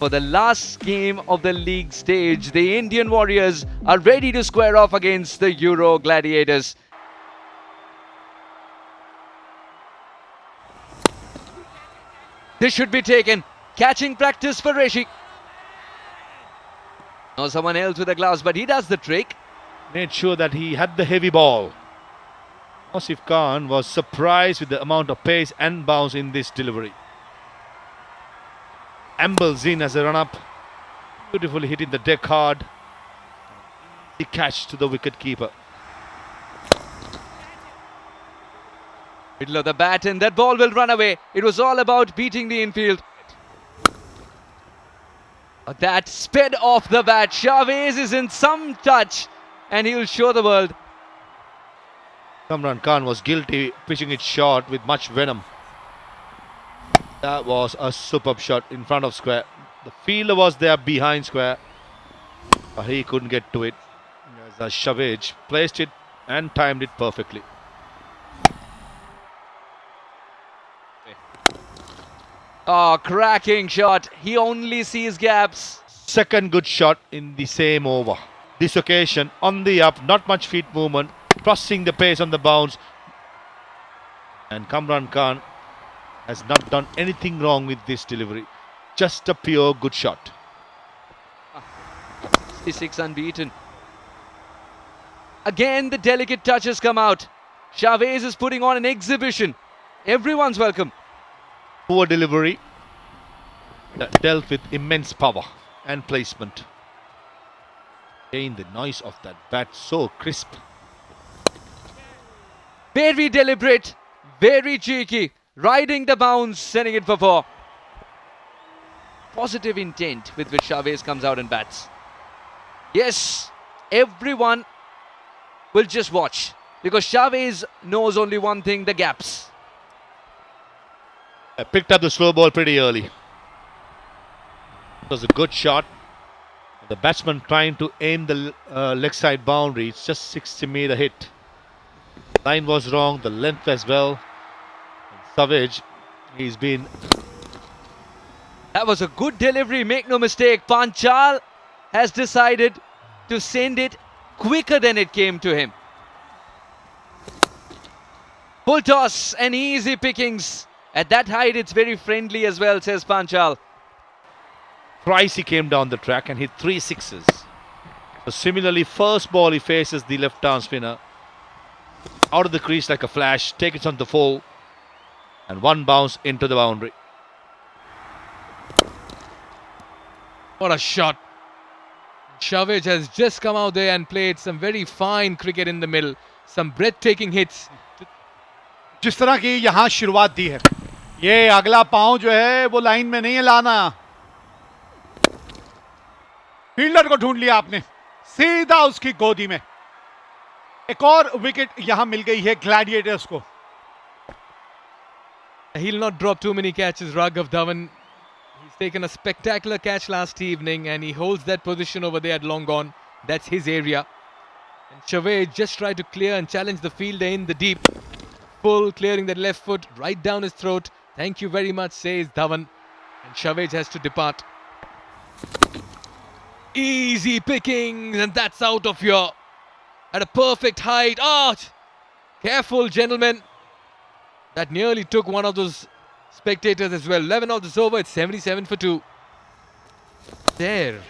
For the last game of the league stage, the Indian Warriors are ready to square off against the Euro Gladiators. This should be taken. Catching practice for Rishi. Now someone else with a gloves, but he does the trick. Made sure that he had the heavy ball. Asif Khan was surprised with the amount of pace and bounce in this delivery. Ambles in as a run-up. Beautifully hitting the deck hard. The catch to the wicket keeper. Middle of the bat, and that ball will run away. It was all about beating the infield. That sped off the bat. Chavez is in some touch, and he'll show the world. Kamran Khan was guilty, pitching it short with much venom. That was a superb shot in front of square. The fielder was there behind square, but he couldn't get to it. As Chavez placed it and timed it perfectly. Oh, cracking shot. He only sees gaps. Second good shot in the same over. This occasion on the up, not much feet movement, crossing the pace on the bounce. And Kamran Khan has not done anything wrong with this delivery. Just a pure good shot. 66 unbeaten. Again, the delicate touches come out. Chavez is putting on an exhibition. Everyone's welcome. Poor delivery that dealt with immense power and placement. Again, the noise of that bat so crisp. Very deliberate, very cheeky. Riding the bounce, sending it for four. Positive intent with which Chavez comes out and bats. Yes, everyone will just watch, because Chavez knows only one thing: the gaps. Picked up the slow ball pretty early. It was a good shot. The batsman trying to aim the leg side boundary. It's just 60-meter hit. Line was wrong, the length as well. Savage, he's been... That was a good delivery, make no mistake. Panchal has decided to send it quicker than it came to him. Full toss and easy pickings. At that height, it's very friendly as well, says Panchal. Thrice he came down the track and hit 3 sixes. So similarly, first ball he faces the left-arm spinner. Out of the crease like a flash, take it on the full. And one bounce into the boundary. What a shot. Chavez has just come out there and played some very fine cricket in the middle. Some breathtaking hits. जिस तरह की यहाँ शुरुआत दी है, ये अगला पांव जो है वो लाइन में नहीं है लाना. फील्डर को ढूंढ लिया आपने, सीधा उसकी गोदी में. एक और विकेट यहाँ मिल गई है ग्लैडिएटर्स को. He'll not drop too many catches, Raghav Dhawan. He's taken a spectacular catch last evening and he holds that position over there at long on. That's his area. And Chavez just tried to clear and challenge the fielder in the deep. Full, clearing that left foot right down his throat. Thank you very much, says Dhawan. And Chavez has to depart. Easy pickings, and that's out of here. At a perfect height. Oh, careful, gentlemen. That nearly took one of those spectators as well. 11 of this over, it's 77 for 2. There.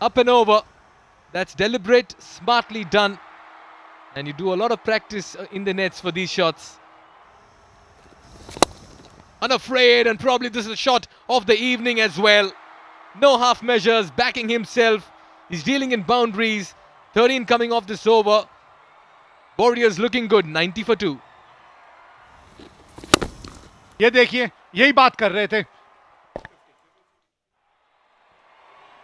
Up and over. That's deliberate, smartly done. And you do a lot of practice in the nets for these shots. Unafraid, and probably this is a shot of the evening as well. No half measures, backing himself. He's dealing in boundaries. 13 coming off this over. Warriors looking good, 90 for 2. ये देखिए, यही बात कर रहे थे.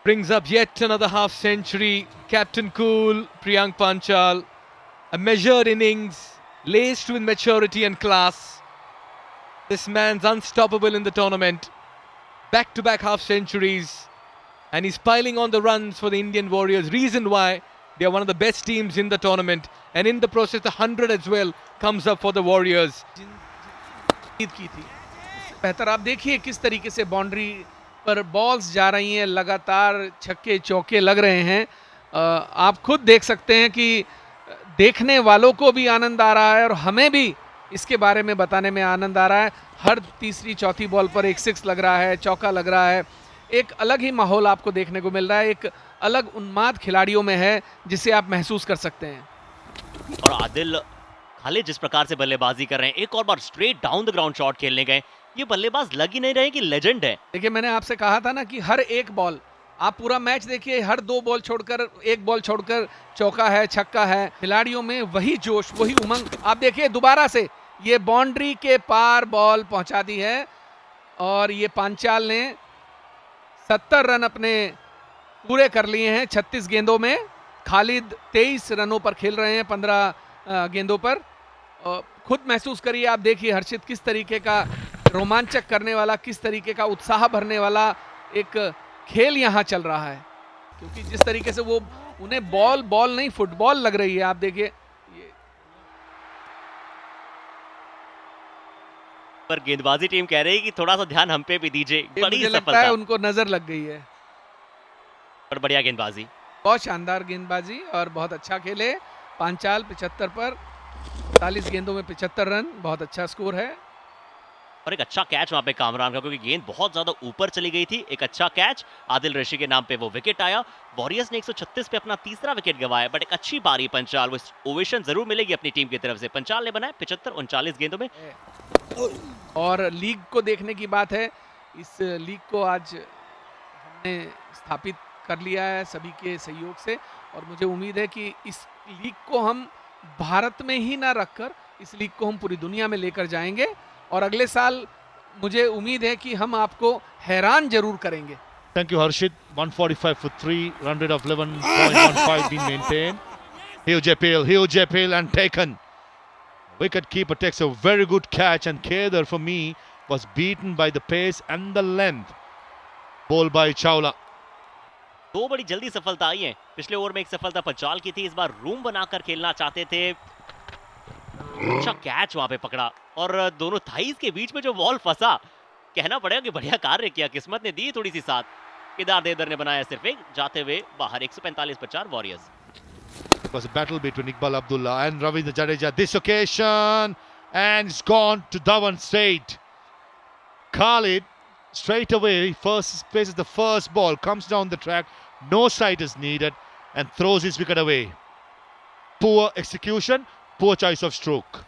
Brings up yet another half century. Captain Cool, Priyank Panchal. A measured innings, laced with maturity and class. This man's unstoppable in the tournament. Back-to-back half centuries. And he's piling on the runs for the Indian Warriors. Reason why they are one of the best teams in the tournament. And in the process, the 100 as well comes up for the Warriors. की थी बेहतर. आप देखिए किस तरीके से boundary पर balls जा रही हैं, लगातार छक्के चौके लग रहे हैं। आप खुद देख सकते हैं कि देखने वालों को भी आनंद आ रहा है और हमें भी इसके बारे में बताने में आनंद आ रहा है। हर तीसरी चौथी बॉल पर एक सिक्स लग रहा है, चौका लग रहा है। एक अलग ही माहौल आपको देखने को मिल रहा है, एक अलग उन्माद खिलाड़ियों में है जिसे आप महसूस कर सकते हैं। और आदिल खालिद जिस प्रकार से बल्लेबाजी कर रहे हैं, एक और बार straight down the ground shot खेलने गए, ये बल्लेबाज लग ही नहीं रहे कि लेजेंड है। देखिए, मैंने आपसे कहा था ना कि हर एक बॉल, आप पूरा मैच देखिए, हर 2 बॉल छोड़कर, 1 बॉल छोड़कर चौका है, छक्का है। खिलाड़ियों में वही जोश, वही उमंग। आप देखिए दोबारा से ये बाउंड्री के पार बॉल पहुंचा दी है और ये पांचाल ने 70 रन अपने पूरे कर लिए हैं 36 गेंदों में। खालिद 23 रनों पर खेल रहे हैं 15 गेंदों पर। खुद महसूस करिए, आप देखिए हर्षित, किस तरीके का रोमांचक करने वाला, किस तरीके का उत्साह भरने वाला एक खेल यहाँ चल रहा है। क्योंकि जिस तरीके से वो उन्हें बॉल नहीं फुटबॉल लग रही है। आप देखिए ये पर गेंदबाजी टीम कह रही है कि थोड़ा सा ध्यान हम पे भी दीजिए। बड़ी मुझे लगता सफलता है उनको नजर लग गई है। पर बढ़िया गेंदबाजी। बहुत शानदार गेंदबाजी और बहुत अच्छा खेले पांचाल। 75 पर 40 गेंदों में 75 रन, बहुत अच्छा स्कोर है। और एक अच्छा कैच वहां पे कामरान का, क्योंकि गेंद बहुत ज्यादा ऊपर चली गई थी। एक अच्छा कैच, आदिल रशी के नाम पे वो विकेट आया। वॉरियर्स ने 136 पे अपना तीसरा विकेट गंवाया, बट एक अच्छी पारी पंचाल, वो ओवेशन जरूर मिलेगी अपनी टीम की तरफ से। पंचाल ने बनाए 75-39 गेंदों में। और लीग को देखने की बात है, इस लीग को आज हमने स्थापित कर लिया है सभी के सहयोग से, और मुझे उम्मीद है कि इस लीग को हम भारत में ही ना रखकर इस लीग को हम पूरी दुनिया में लेकर जाएंगे। और अगले साल मुझे उम्मीद है कि हम आपको हैरान जरूर करेंगे। Thank you, Harshit. 145 for 3, run rate of 11.15 being maintained. Huge appeal and taken. Wicket keeper takes a very good catch, and Kedar for me was beaten by the pace and the length. Ball by Chawla. 2 बड़ी जल्दी सफलता आई है। पिछले over में एक सफलता पंचाल की थी, इस बार रूम बनाकर खेलना चाहते थे। अच्छा कैच वहां पे पकड़ा और दोनों थाईज के बीच में जो बॉल फंसा, कहना पड़ेगा कि बढ़िया कार्य किया, किस्मत ने दी थोड़ी सी साथ। केदार देवधर ने बनाया सिर्फ एक, जाते हुए बाहर 145 पर 4 warriors. It was a battle between Iqbal Abdullah and Ravindra Jadeja. This occasion, and it's gone to Dhawan straight. Khalid straight away first faces the first ball, comes down the track, no sight is needed, and throws his wicket away. Poor execution, poor choice of stroke.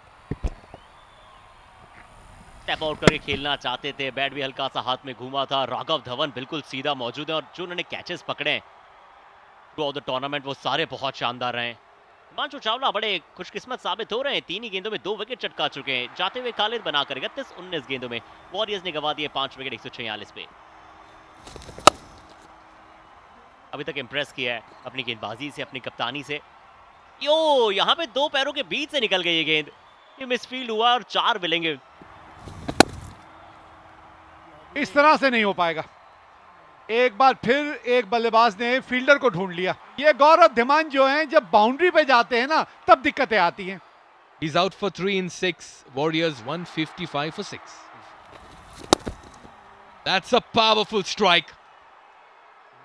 Step out करके खेलना चाहते थे, bat भी हल्का सा हाथ में घूमा था। राघव धवन बिल्कुल सीधा मौजूद है और जो उन्होंने कैचेस पकड़े थ्रू आउट द टूर्नामेंट वो सारे बहुत शानदार रहे। हिमांशु चावला बड़े खुशकिस्मत साबित हो रहे हैं, 3 ही गेंदों में 2 विकेट चटका चुके हैं। जाते हुए खालिद बनाकर 31-19 गेंदों में वॉरियर्स ने गंवा दिए 5 विकेट 146 पे। अभी तक इंप्रेस किया है अपनी गेंदबाजी से, अपनी कप्तानी से। यो, यहाँ पे 2 पैरों के बीच से निकल गई ये गेंद, ये मिसफील्ड हुआ और 4 मिलेंगे। इस तरह से नहीं हो पाएगा। एक बार फिर एक बल्लेबाज ने फील्डर को ढूंढ लिया। ये गौरव धिमान जो हैं, जब बाउंड्री पे जाते हैं ना, तब दिक्कतें आती हैं। He's out for 3 in 6. Warriors 155 for 6. That's a powerful strike.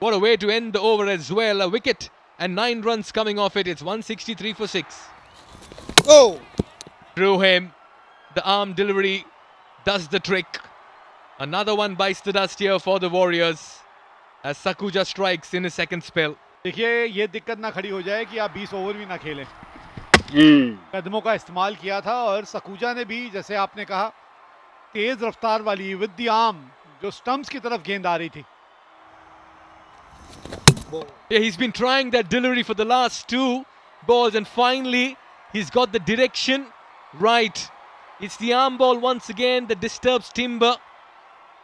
What a way to end the over as well. A wicket and 9 runs coming off it. It's 163 for 6. Oh! Through him. The arm delivery does the trick. Another one bites the dust here for the Warriors as Sakuja strikes in his second spell. देखिए, ये दिक्कत ना खड़ी हो जाए कि आप 20 over भी ना खेलें। कदमों का इस्तेमाल किया था और सकुजा ने भी, जैसे आपने कहा, तेज रफ्तार वाली विद द आर्म जो स्टंप्स की तरफ गेंद आ रही थी। Yeah, he's been trying that delivery for the last 2 balls and finally he's got the direction right. It's the arm ball once again that disturbs Timber.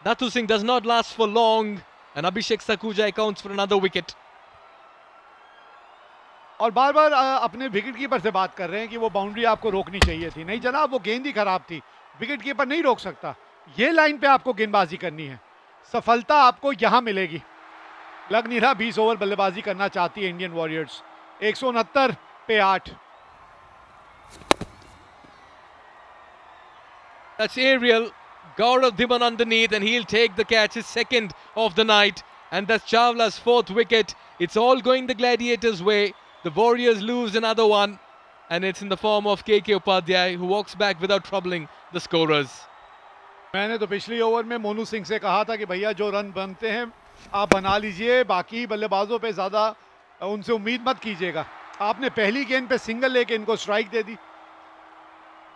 Nathu Singh does not last for long and Abhishek Sakuja accounts for another wicket. और बार बार अपने wicket keeper से बात कर रहे हैं कि वो boundary आपको रोकनी चाहिए थी। नहीं जनाब, वो गेंद ही खराब थी, विकेट कीपर नहीं रोक सकता। ये लाइन पे आपको गेंदबाजी करनी है, सफलता आपको यहां मिलेगी। लग नहीं रहा 20 ओवर बल्लेबाजी करना चाहती है इंडियन वॉरियर्स। 169 पे 8। That's aerial Gaurav Dhiman underneath, and he'll take the catch, his second of the night. And that's Chawla's fourth wicket. It's all going the Gladiators' way. The Warriors lose another one, and it's in the form of KK Upadhyay, who walks back without troubling the scorers. मैंने तो पिछली over में मोनू सिंह से कहा था कि भैया जो रन बनते हैं आप बना लीजिए, बाकी बल्लेबाजों पे ज़्यादा उनसे उम्मीद मत कीजिएगा। आपने पहली गेंद पे सिंगल लेके इनको स्ट्राइक दे दी।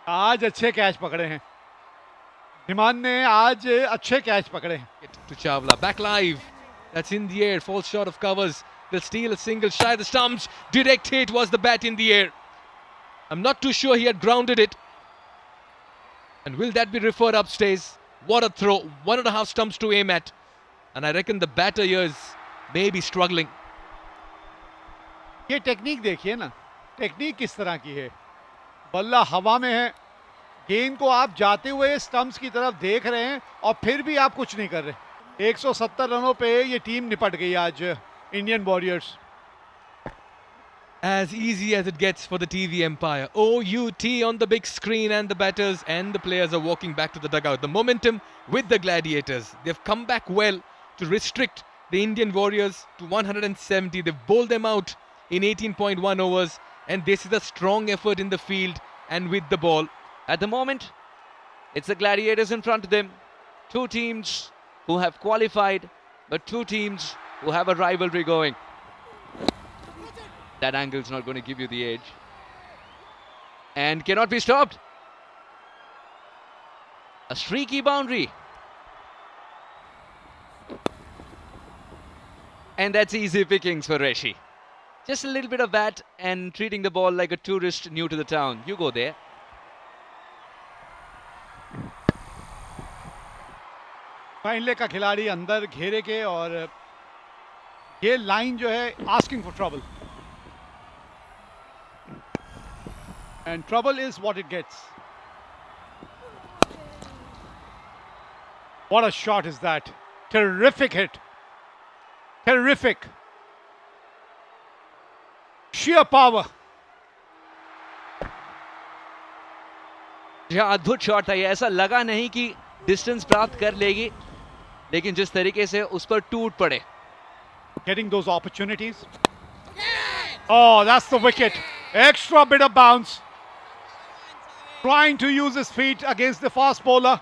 आज अच्छे कैच पकड़े हैं, हिमान ने आज अच्छे कैच पकड़े हैं। To Chawla, back live. That's in the air, falls short of covers. They'll steal a single, shy the stumps. Direct hit was the bat in the air. I'm not too sure he had grounded it. And will that be referred upstairs? What a throw. 1.5 stumps to aim at. And I reckon the batter here is maybe struggling. ये technique देखिए ना, technique किस तरह की है। बल्ला हवा में है, गेंद को आप जाते हुए स्टंप्स की तरफ देख रहे हैं और फिर भी आप कुछ नहीं कर रहे। 170 रनों पे ये टीम निपट गई आज Indian warriors. As easy as it gets for the TV empire. OUT on the big screen, and the batters and the players are walking back to the dugout. The momentum with the Gladiators. They've come back well to restrict the Indian Warriors to 170. They've bowled them out in 18.1 overs, and this is a strong effort in the field and with the ball. At the moment, it's the Gladiators in front of them. Two teams who have qualified, but two teams who have a rivalry going. That angle's not going to give you the edge. And cannot be stopped. A streaky boundary. And that's easy pickings for Reshi. Just a little bit of bat and treating the ball like a tourist new to the town. You go there. फाइनले का खिलाड़ी अंदर घेरे के, और ये line जो है asking for trouble, and trouble is what it gets. What a shot is that, terrific hit, terrific, sheer power। यह अद्भुत शॉट था। ये ऐसा लगा नहीं कि डिस्टेंस प्राप्त कर लेगी, लेकिन जिस तरीके से उस पर टूट पड़े। Getting those opportunities. Oh, that's the wicket. Extra bit of bounce. Trying to use his feet against the fast bowler.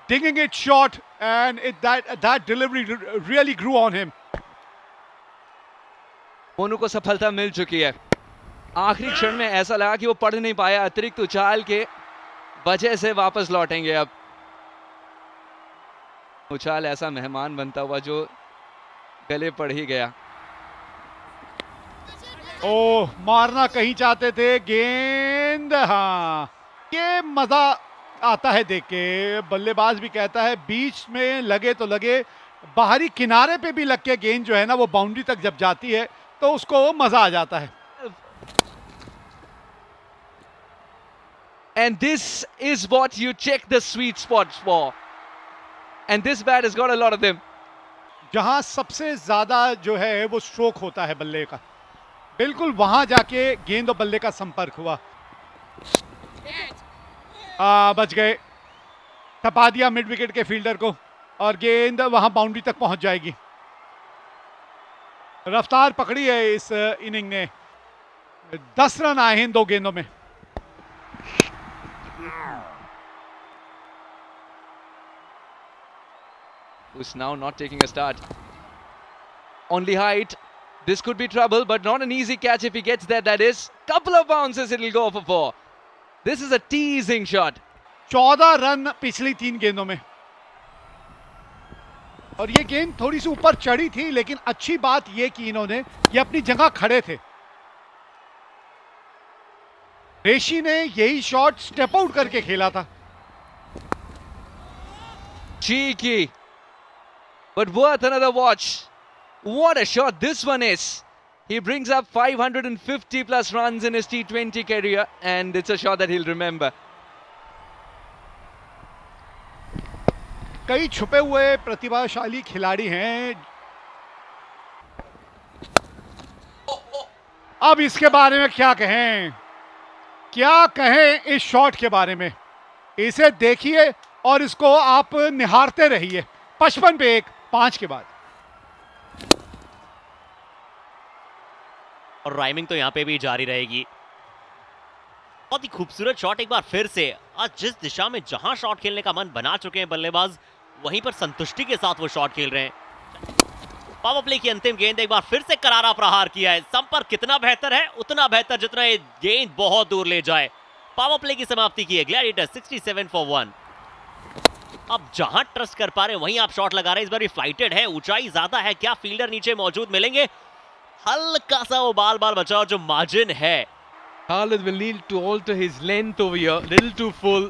Digging it short, and that delivery really grew on him. Monu को सफलता मिल चुकी है। आखिरी क्षण में ऐसा लगा कि वो पढ़ नहीं पाया, अतिरिक्त उछाल के वजह से वापस लौटेंगे। अब उछाल ऐसा मेहमान बनता हुआ जो गले पड़ ही गया। ओह, मारना कहीं चाहते थे गेंद। हाँ, ये मजा आता है देख के। बल्लेबाज भी कहता है बीच में लगे तो लगे, बाहरी किनारे पे भी लग के गेंद जो है ना वो बाउंड्री तक जब जाती है तो उसको मजा आ जाता है। And this is what you check the sweet spots for. And this bat has got a lot of them. जहां सबसे ज्यादा जो है वो स्ट्रोक होता है बल्ले का, बिल्कुल वहां जाके गेंद और बल्ले का संपर्क हुआ। बच गए, थपा दिया मिड विकेट के फील्डर को, और गेंद वहां बाउंड्री तक पहुंच जाएगी। रफ्तार पकड़ी है इस इनिंग ने। 10 रन आए हैं इन 2 गेंदों में। Who's now not taking a start. Only height. This could be trouble, but not an easy catch if he gets there. That is. Couple of bounces, it'll go for 4. This is a teasing shot. 14 run पिछली 3 गेंदों में, और ये गेंद थोड़ी सी ऊपर चढ़ी थी, लेकिन अच्छी बात ये की इन्होंने, ये अपनी जगह खड़े थे। रेशी ने यही शॉट स्टेप आउट करके खेला था। Cheeky. But worth another watch. What a shot this one is. He brings up 550 plus runs in his T20 career, and it's a shot that he'll remember. कई छुपे हुए प्रतिभाशाली खिलाड़ी हैं। अब इसके बारे में क्या कहें, क्या कहें इस शॉट के बारे में। इसे देखिए और इसको आप निहारते रहिए। 55 पे 1, 5 के बाद। और राइमिंग तो यहाँ पे भी जारी रहेगी। बहुत ही खूबसूरत शॉट एक बार फिर से। आज जिस दिशा में जहां शॉट खेलने का मन बना चुके हैं बल्लेबाज, वहीं पर संतुष्टि के साथ वो शॉट खेल रहे हैं। पावर प्ले की अंतिम गेंद एक बार फिर से करारा प्रहार किया है। संपर्क कितना बेहतर है, उतना बेहतर जितना ये गेंद बहुत दूर ले जाए। पावर प्ले की समाप्ति की है ग्लैडिएटर 67 फॉर 1। अब जहां ट्रस्ट कर पा रहे वहीं आप शॉट लगा रहे हैं। इस बार भी फ्लाइटेड है, ऊंचाई ज्यादा है, क्या फील्डर नीचे मौजूद मिलेंगे? हल्का सा वो बाल बचाओ जो मार्जिन है। Khalid will need to alter his length over here, little too full.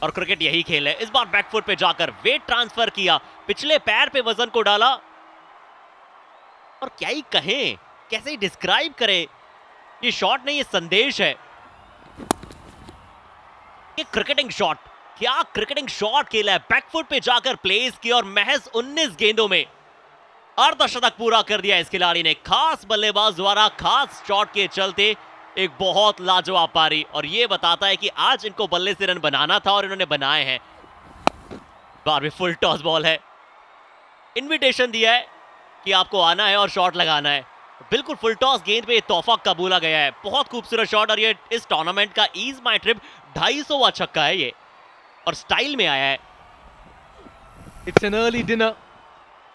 और क्रिकेट यही खेल है। इस बार बैकफुट पे जाकर वेट ट्रांसफर किया, पिछले पैर पे वजन को डाला। और क्या ही कहें, कैसे ही डिस्क्राइब करें, ये शॉट नहीं, ये संदेश है। ये क्रिकेटिंग शॉट, क्या क्रिकेटिंग शॉट खेला है। बैकफुट पे जाकर प्लेस किया और महज 19 गेंदों में अर्धशतक पूरा कर दिया इस खिलाड़ी ने। खास बल्लेबाज द्वारा खास शॉट के चलते एक बहुत लाजवाब पारी, और ये बताता है कि आज इनको बल्ले से रन बनाना था और इन्होंने बनाए हैं। बार भी फुल टॉस बॉल है, इनविटेशन दिया है कि आपको आना है और शॉट लगाना है। बिल्कुल फुल टॉस गेंद पे तोहफा कबूला गया है। बहुत खूबसूरत शॉट, और ये इस टूर्नामेंट का ईज माई ट्रिप 250वां छक्का है ये, और स्टाइल में आया है। It's an early dinner.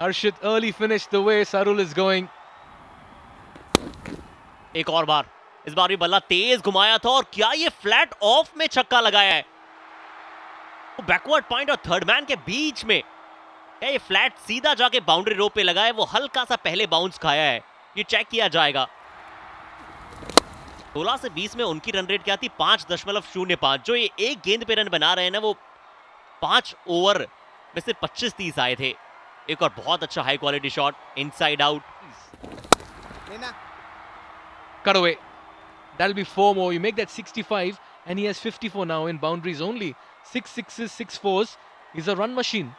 Harshit, early finish the way Sarul is going. एक और बार, इस बार भी बल्ला तेज घुमाया था, और क्या ये फ्लैट ऑफ में छक्का लगाया है। बैकवर्ड पॉइंट और थर्ड मैन के बीच में, क्या ये फ्लैट सीधा जाके बाउंड्री रो पे लगा है? वो हल्का सा पहले बाउंस खाया है, ये चेक किया जाएगा। 16 से 20 में उनकी रन रेट क्या थी? 5.05। जो ये एक गेंद पे रन बना रहे हैं ना, वो 5 ओवर में से 25-30 आए थे। एक और बहुत अच्छा high quality shot, inside out. Cut away. That'll be 4 more. You make that 65, and he has 54 now in boundaries only. 6 sixes, 6 fours. He's a run machine.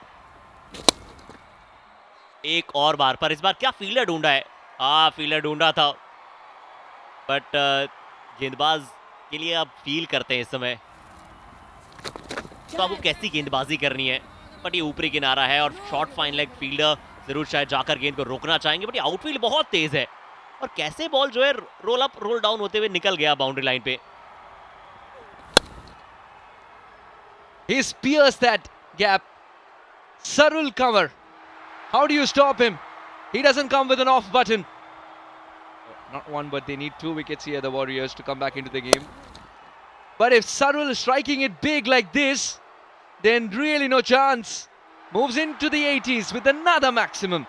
एक और बार, पर इस बार क्या फील्डर ढूंढा है? फील्डर ढूंढा था, बट गेंदबाज के लिए आप फील करते हैं इस समय तो आपको कैसी गेंदबाजी करनी है। बट ये ऊपरी किनारा है, और शॉर्ट फाइन लेग फील्डर जरूर शायद जाकर गेंद को रोकना चाहेंगे, बट ये आउटफील्ड बहुत तेज है, और कैसे बॉल जो है रोल अप रोल डाउन होते हुए निकल गया बाउंड्री लाइन पे। He's pierced that gap. Sarul cover. How do you stop him? He doesn't come with an off button. Not one, but they need 2 wickets here, the Warriors, to come back into the game. But if Sarul is striking it big like this, then really no chance. Moves into the 80s with another maximum.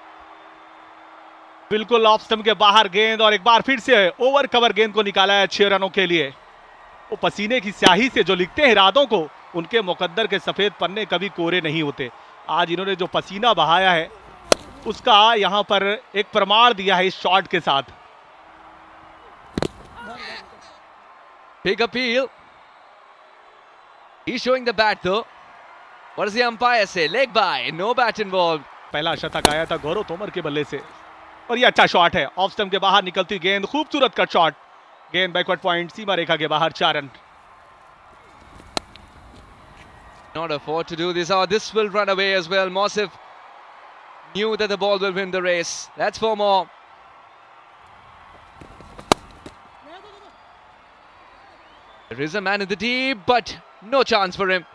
बिल्कुल off stump के बाहर गेंद, और एक बार फिर से over cover गेंद को निकाला है 6 रनों के लिए। वो पसीने की स्याही से जो लिखते हैं इरादों को, उनके मुकद्दर के सफेद पन्ने कभी कोरे नहीं होते। आज इन्होंने जो पसीना बहाया है, उसका यहां पर एक प्रमाण दिया है इस शॉट के साथ। Big appeal. He's showing the bat though. What does the umpire say? Leg by, no bat involved. पहला शतक आया था गौरव तोमर के बल्ले से, और ये अच्छा शॉट है। ऑफ स्टंप के बाहर निकलती गेंद, खूबसूरत कट शॉट, गेंद बैकवर्ड पॉइंट, सीमा रेखा के बाहर, 4 run. Not afford to do this. Oh, this will run away as well. Mosif knew that the ball will win the race. That's 4 more. There is a man in the deep, but no chance for him.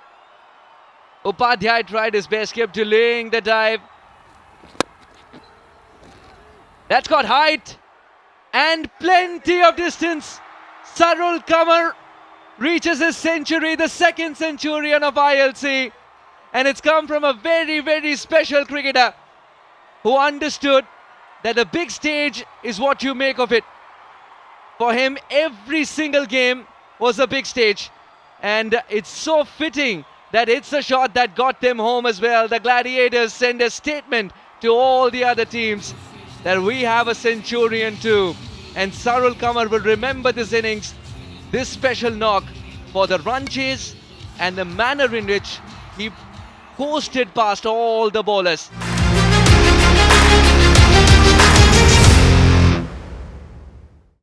Upadhyay tried his best, kept delaying the dive. That's got height and plenty of distance. Sarul Kamar reaches his century, the second centurion of ILC. And it's come from a very, very special cricketer who understood that the big stage is what you make of it. For him, every single game was a big stage. And it's so fitting that it's a shot that got them home as well. The Gladiators send a statement to all the other teams that we have a centurion too. And Sarul Kamar will remember this innings, this special knock, for the run chase and the manner in which he coasted past all the bowlers.